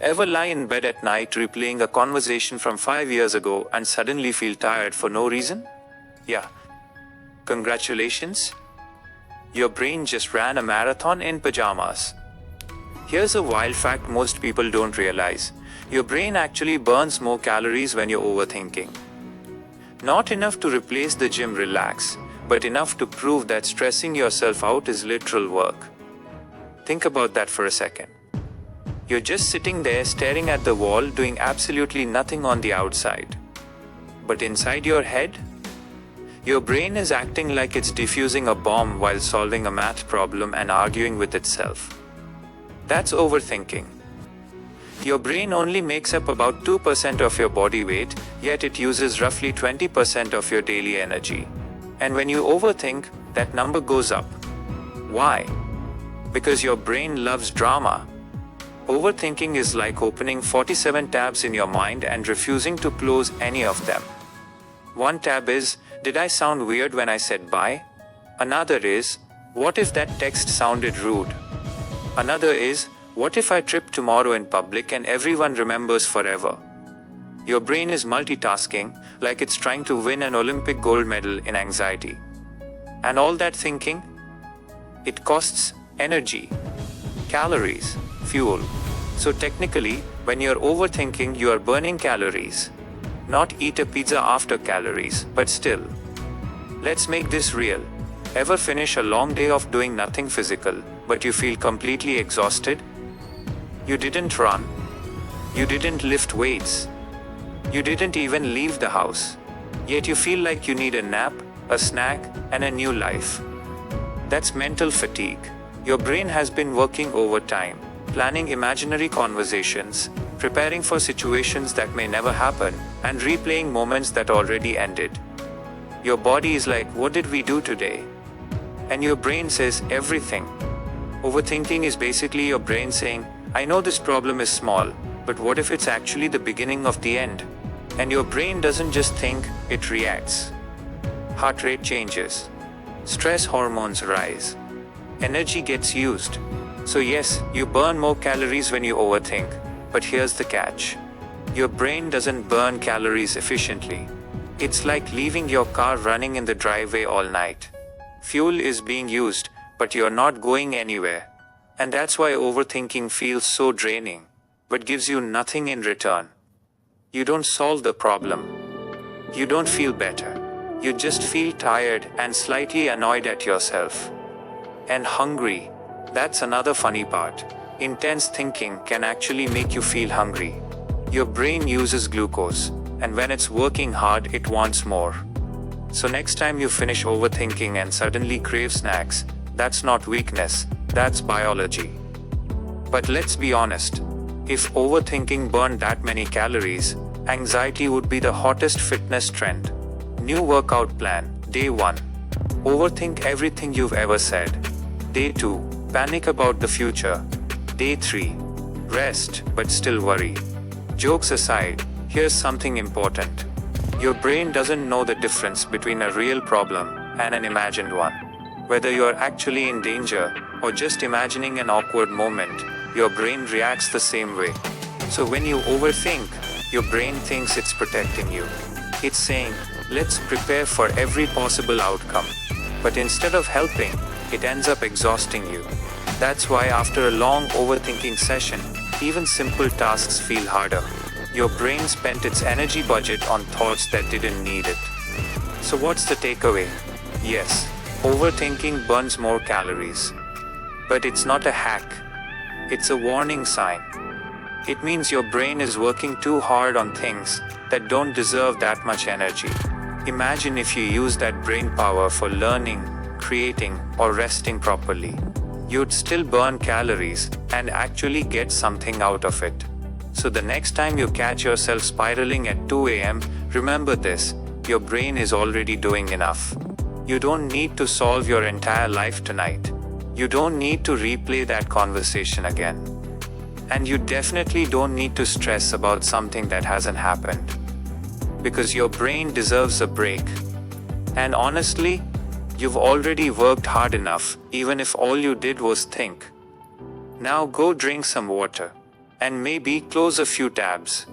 Ever lie in bed at night replaying a conversation from 5 years ago and suddenly feel tired for no reason? Yeah. Congratulations. Your brain just ran a marathon in pajamas. Here's a wild fact most people don't realize. Your brain actually burns more calories when you're overthinking. Not enough to replace the gym relax, but enough to prove that stressing yourself out is literal work. Think about that for a second. You're just sitting there staring at the wall doing absolutely nothing on the outside. But inside your head, your brain is acting like it's defusing a bomb while solving a math problem and arguing with itself. That's overthinking. Your brain only makes up about 2% of your body weight, yet it uses roughly 20% of your daily energy. And when you overthink, that number goes up. Why? Because your brain loves drama. Overthinking is like opening 47 tabs in your mind and refusing to close any of them. One tab is, did I sound weird when I said bye? Another is, what if that text sounded rude? Another is, what if I trip tomorrow in public and everyone remembers forever? Your brain is multitasking, like it's trying to win an Olympic gold medal in anxiety. And all that thinking? It costs energy, calories, fuel. So technically, when you're overthinking, you are burning calories. Not eat a pizza after calories, but still. Let's make this real. Ever finish a long day of doing nothing physical, but you feel completely exhausted? You didn't run. You didn't lift weights. You didn't even leave the house. Yet you feel like you need a nap, a snack, and a new life. That's mental fatigue. Your brain has been working overtime, planning imaginary conversations, preparing for situations that may never happen, and replaying moments that already ended. Your body is like, what did we do today? And your brain says, everything. Overthinking is basically your brain saying, I know this problem is small, but what if it's actually the beginning of the end? And your brain doesn't just think, it reacts. Heart rate changes. Stress hormones rise. Energy gets used. So yes, you burn more calories when you overthink, but here's the catch. Your brain doesn't burn calories efficiently. It's like leaving your car running in the driveway all night. Fuel is being used, but you're not going anywhere. And that's why overthinking feels so draining, but gives you nothing in return. You don't solve the problem. You don't feel better. You just feel tired and slightly annoyed at yourself. And hungry. That's another funny part. Intense thinking can actually make you feel hungry. Your brain uses glucose, and when it's working hard, it wants more. So next time you finish overthinking and suddenly crave snacks, that's not weakness, that's biology. But let's be honest. If overthinking burned that many calories, anxiety would be the hottest fitness trend. New workout plan, day 1. Overthink everything you've ever said. Day 2. Panic about the future. Day 3. Rest, but still worry. Jokes aside, here's something important. Your brain doesn't know the difference between a real problem and an imagined one. Whether you're actually in danger or just imagining an awkward moment, your brain reacts the same way. So when you overthink, your brain thinks it's protecting you. It's saying, let's prepare for every possible outcome. But instead of helping, it ends up exhausting you. That's why after a long overthinking session, even simple tasks feel harder. Your brain spent its energy budget on thoughts that didn't need it. So what's the takeaway? Yes, overthinking burns more calories. But it's not a hack. It's a warning sign. It means your brain is working too hard on things that don't deserve that much energy. Imagine if you use that brain power for learning, creating, or resting properly. You'd still burn calories and actually get something out of it. So the next time you catch yourself spiraling at 2 a.m., remember this: your brain is already doing enough. You don't need to solve your entire life tonight. You don't need to replay that conversation again. And you definitely don't need to stress about something that hasn't happened. Because your brain deserves a break. And honestly, you've already worked hard enough, even if all you did was think. Now go drink some water. and maybe close a few tabs.